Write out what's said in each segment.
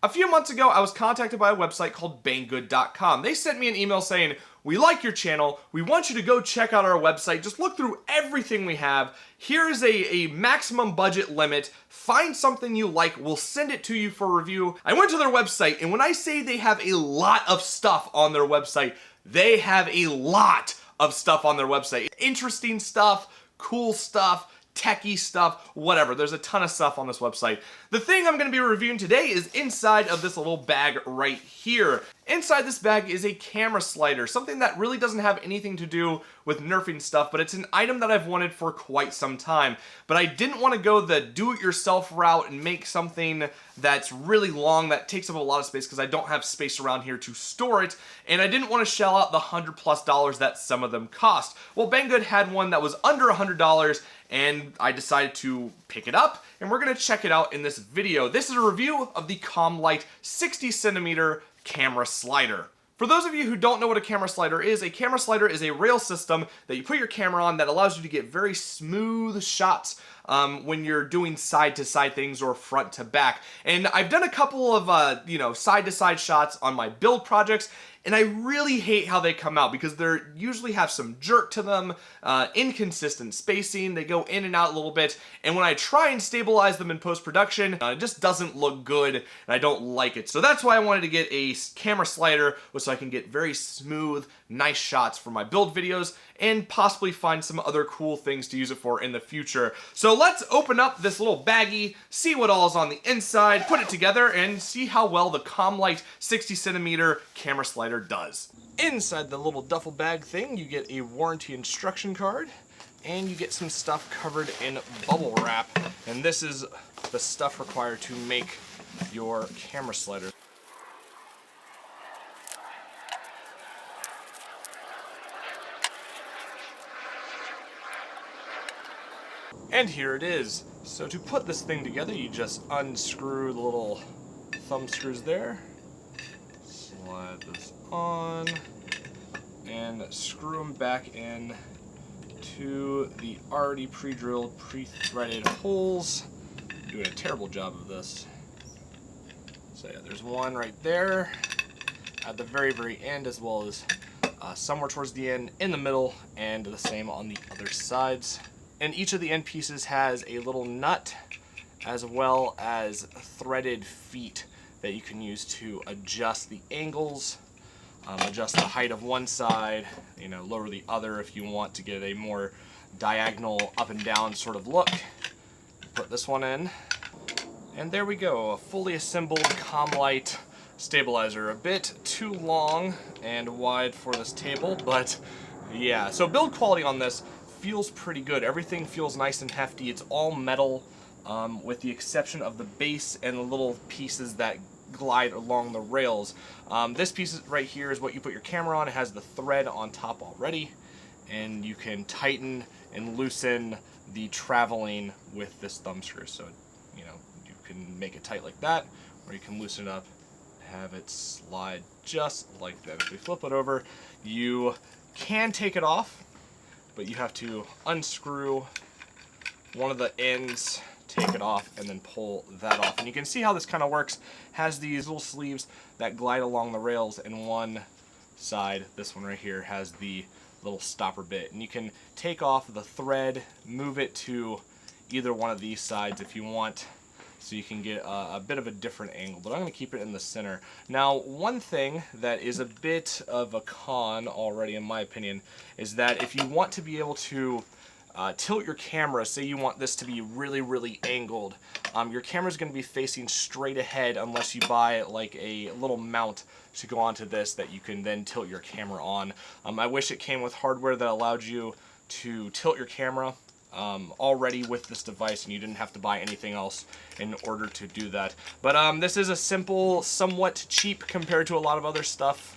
A few months ago, I was contacted by a website called Banggood.com. They sent me an email saying, "We like your channel. We want you to go check out our website. Just look through everything we have. Here's a maximum budget limit. Find something you like. We'll send it to you for review." I went to their website, and when I say they have a lot of stuff on their website, they have a lot of stuff on their website. Interesting stuff, cool stuff, techie stuff, whatever. There's a ton of stuff on this website. The thing I'm going to be reviewing today is inside of this little bag right here. Inside this bag is a camera slider, something that really doesn't have anything to do with nerfing stuff, but it's an item that I've wanted for quite some time. But I didn't want to go the do-it-yourself route and make something that's really long that takes up a lot of space because I don't have space around here to store it, and I didn't want to shell out the $100+ that some of them cost. Well, Banggood had one that was under $100, and I decided to pick it up, and we're going to check it out in this video. This is a review of the Commlite 60cm camera slider. For those of you who don't know what a camera slider is a rail system that you put your camera on that allows you to get very smooth shots when you're doing side-to-side things or front-to-back. And I've done a couple of side-to-side shots on my build projects, and I really hate how they come out because they usually have some jerk to them, inconsistent spacing, they go in and out a little bit, and when I try and stabilize them in post-production, it just doesn't look good, and I don't like it. So that's why I wanted to get a camera slider so I can get very smooth, nice shots for my build videos, and possibly find some other cool things to use it for in the future. So let's open up this little baggie, see what all is on the inside, put it together, and see how well the Commlite 60cm camera slider does. Inside the little duffel bag thing, you get a warranty instruction card, and you get some stuff covered in bubble wrap, and this is the stuff required to make your camera slider. And here it is. So to put this thing together, you just unscrew the little thumb screws there, slide this on, and screw them back in to the already pre-drilled, pre-threaded holes. Doing a terrible job of this. So yeah, there's one right there at the very, very end, as well as somewhere towards the end, in the middle, and the same on the other sides. And each of the end pieces has a little nut as well as threaded feet that you can use to adjust the angles, adjust the height of one side, lower the other if you want to get a more diagonal up and down sort of look. Put this one in, and there we go, a fully assembled Commlite stabilizer. A bit too long and wide for this table, but yeah. So build quality on this feels pretty good. Everything feels nice and hefty. It's all metal, with the exception of the base and the little pieces that glide along the rails. This piece right here is what you put your camera on. It has the thread on top already, and you can tighten and loosen the traveling with this thumb screw. So, you can make it tight like that, or you can loosen it up, have it slide just like that. If we flip it over, you can take it off, but you have to unscrew one of the ends, take it off, and then pull that off. And you can see how this kind of works. Has these little sleeves that glide along the rails, and one side, this one right here, has the little stopper bit. And you can take off the thread, move it to either one of these sides if you want, so you can get a bit of a different angle, but I'm going to keep it in the center. Now, one thing that is a bit of a con already, in my opinion, is that if you want to be able to tilt your camera, say you want this to be really, really angled, your camera's going to be facing straight ahead unless you buy like a little mount to go onto this that you can then tilt your camera on. I wish it came with hardware that allowed you to tilt your camera already with this device, and you didn't have to buy anything else in order to do that. But this is a simple, somewhat cheap compared to a lot of other stuff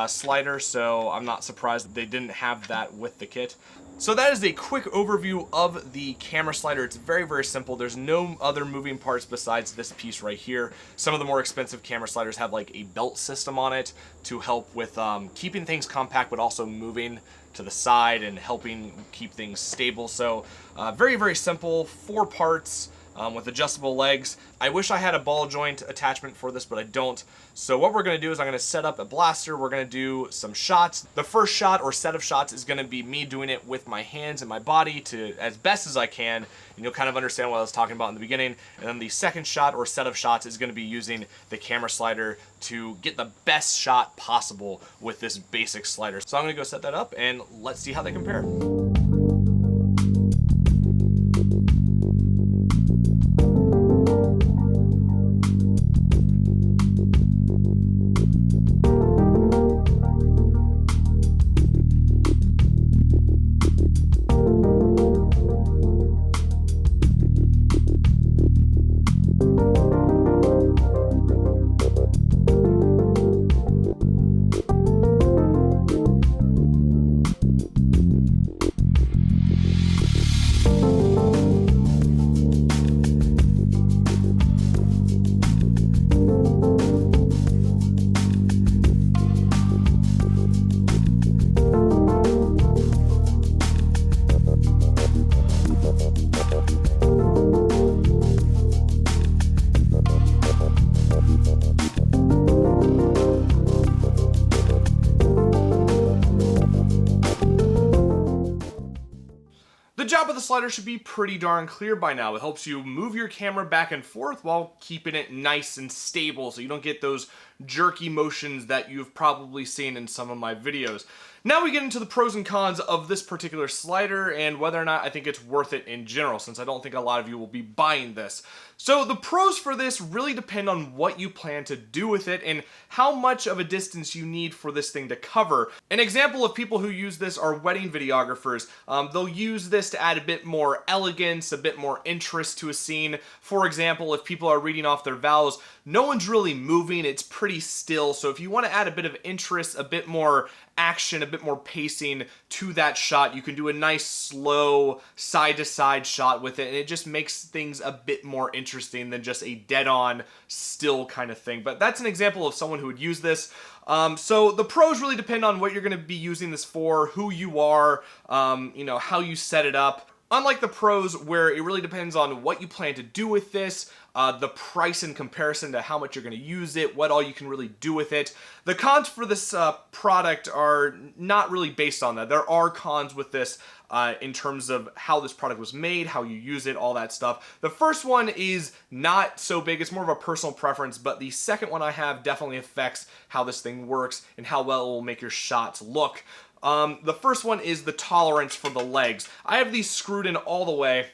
slider, so I'm not surprised that they didn't have that with the kit. So that is a quick overview of the camera slider. It's very, very simple. There's no other moving parts besides this piece right here. Some of the more expensive camera sliders have like a belt system on it to help with keeping things compact but also moving to the side and helping keep things stable. So very, very simple, 4 parts. with adjustable legs. I wish I had a ball joint attachment for this, but I don't. So what we're going to do is I'm going to set up a blaster. We're going to do some shots. The first shot or set of shots is going to be me doing it with my hands and my body to as best as I can, and you'll kind of understand what I was talking about in the beginning. And then the second shot or set of shots is going to be using the camera slider to get the best shot possible with this basic slider. So I'm going to go set that up and let's see how they compare. The job of the slider should be pretty darn clear by now. It helps you move your camera back and forth while keeping it nice and stable so you don't get those jerky motions that you've probably seen in some of my videos. Now we get into the pros and cons of this particular slider and whether or not I think it's worth it in general, since I don't think a lot of you will be buying this. So the pros for this really depend on what you plan to do with it and how much of a distance you need for this thing to cover. An example of people who use this are wedding videographers. They'll use this to add a bit more elegance, a bit more interest to a scene. For example, if people are reading off their vows, no one's really moving, it's pretty still. So if you want to add a bit of interest, a bit more action, a bit more pacing to that shot, you can do a nice slow side-to-side shot with it, and it just makes things a bit more interesting than just a dead-on still kind of thing. But that's an example of someone who would use this. So the pros really depend on what you're going to be using this for, who you are, you know, how you set it up. Unlike the pros, where it really depends on what you plan to do with this, the price in comparison to how much you're going to use it, what all you can really do with it. The cons for this product are not really based on that. There are cons with this in terms of how this product was made, how you use it, all that stuff. The first one is not so big. It's more of a personal preference, but the second one I have definitely affects how this thing works and how well it will make your shots look. The first one is the tolerance for the legs. I have these screwed in all the way,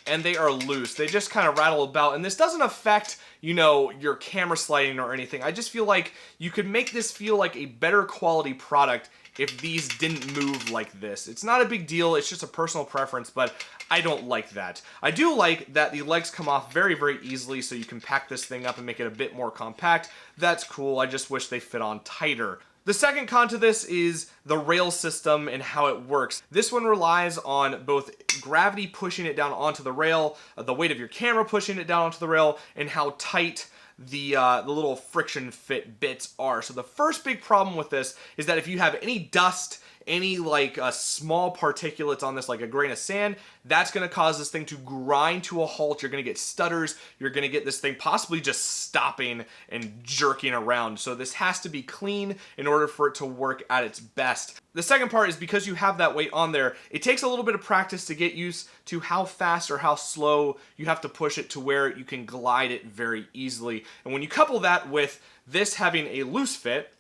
and they are loose. They just kind of rattle about, and this doesn't affect, you know, your camera sliding or anything. I just feel like you could make this feel like a better quality product if these didn't move like this. It's not a big deal, it's just a personal preference, but I don't like that. I do like that the legs come off very, very easily, so you can pack this thing up and make it a bit more compact. That's cool, I just wish they fit on tighter. The second con to this is the rail system and how it works. This one relies on both gravity pushing it down onto the rail, the weight of your camera pushing it down onto the rail, and how tight the little friction fit bits are. So the first big problem with this is that if you have any dust, any like small particulates on this, like a grain of sand, that's going to cause this thing to grind to a halt. You're going to get stutters. You're going to get this thing possibly just stopping and jerking around. So this has to be clean in order for it to work at its best. The second part is because you have that weight on there, it takes a little bit of practice to get used to how fast or how slow you have to push it to where you can glide it very easily. And when you couple that with this having a loose fit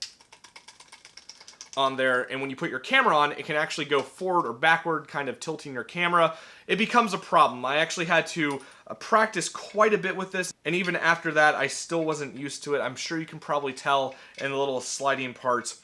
on there, and when you put your camera on, it can actually go forward or backward, kind of tilting your camera, it becomes a problem. I actually had to practice quite a bit with this, and even after that, I still wasn't used to it. I'm sure you can probably tell in the little sliding parts.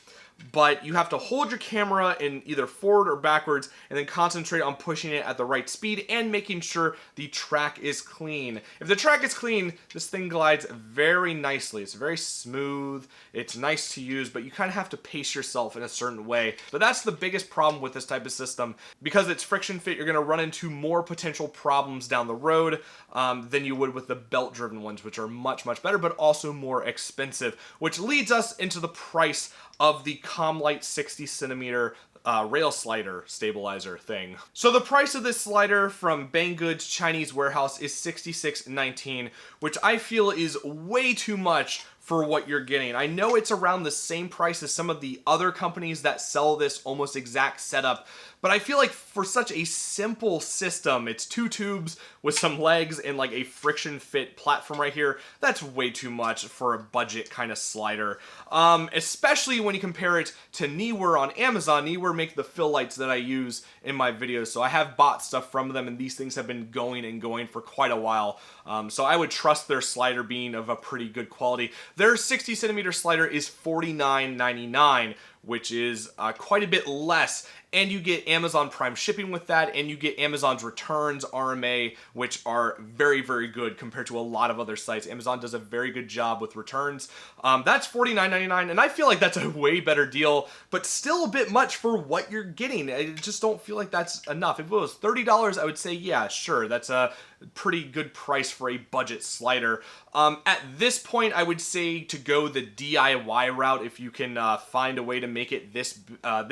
But you have to hold your camera in either forward or backwards and then concentrate on pushing it at the right speed and making sure the track is clean. If the track is clean, this thing glides very nicely. It's very smooth, it's nice to use, but you kind of have to pace yourself in a certain way. But that's the biggest problem with this type of system. Because it's friction fit, you're going to run into more potential problems down the road than you would with the belt-driven ones, which are much, much better, but also more expensive, which leads us into the price of the Commlite 60cm rail slider stabilizer thing. So the price of this slider from Banggood's Chinese warehouse is $66.19, which I feel is way too much for what you're getting. I know it's around the same price as some of the other companies that sell this almost exact setup, but I feel like for such a simple system, it's 2 tubes with some legs and like a friction fit platform right here, that's way too much for a budget kind of slider. Especially when you compare it to Neewer on Amazon. Neewer make the fill lights that I use in my videos, so I have bought stuff from them, and these things have been going and going for quite a while. So I would trust their slider being of a pretty good quality. Their 60cm slider is $49.99, which is quite a bit less, and you get Amazon Prime shipping with that, and you get Amazon's returns, RMA, which are very, very good compared to a lot of other sites. Amazon does a very good job with returns. That's $49.99, and I feel like that's a way better deal, but still a bit much for what you're getting. I just don't feel like that's enough. If it was $30, I would say, yeah, sure, that's a pretty good price for a budget slider. At this point, I would say to go the DIY route if you can find a way to make it this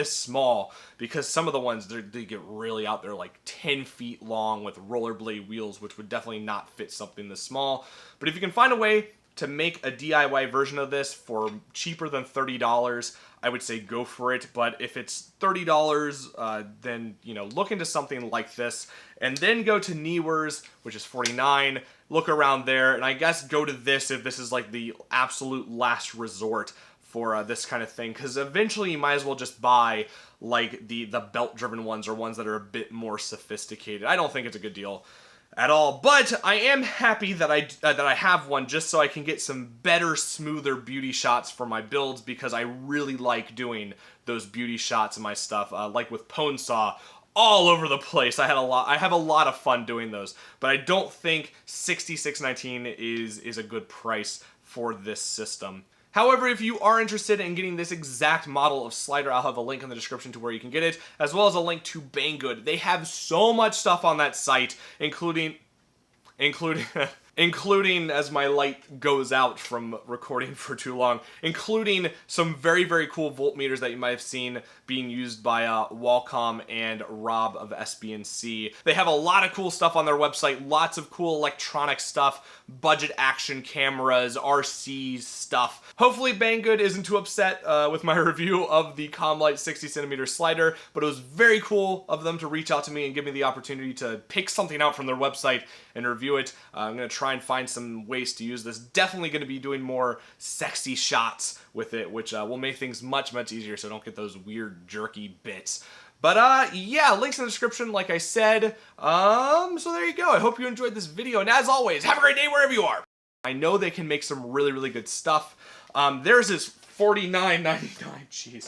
small, because some of the ones, they get really out there, like 10 feet long with rollerblade wheels, which would definitely not fit something this small. But if you can find a way to make a DIY version of this for cheaper than $30, I would say go for it. But if it's $30, then, you know, look into something like this, and then go to Neewer's, which is $49. Look around there, and I guess go to this if this is like the absolute last resort for this kind of thing, because eventually you might as well just buy like the belt-driven ones, or ones that are a bit more sophisticated. I don't think it's a good deal at all, but I am happy that I have one, just so I can get some better, smoother beauty shots for my builds, because I really like doing those beauty shots in my stuff, like with Pwn Saw, all over the place. I have a lot of fun doing those, but I don't think $66.19 is a good price for this system. However, if you are interested in getting this exact model of slider, I'll have a link in the description to where you can get it, as well as a link to Banggood. They have so much stuff on that site, including as my light goes out from recording for too long, including some very, very cool voltmeters that you might have seen being used by Wacom and Rob of SBNC. They have a lot of cool stuff on their website, lots of cool electronic stuff, budget action cameras, RC stuff. Hopefully Banggood isn't too upset with my review of the Commlite 60cm slider, but it was very cool of them to reach out to me and give me the opportunity to pick something out from their website and review it. I'm going to try and find some ways to use this. Definitely going to be doing more sexy shots with it, which will make things much, much easier so I don't get those weird jerky bits. But yeah, links in the description, like I said. So there you go. I hope you enjoyed this video, and as always, have a great day wherever you are. I know they can make some really, really good stuff. Theirs is $49.99. Jeez.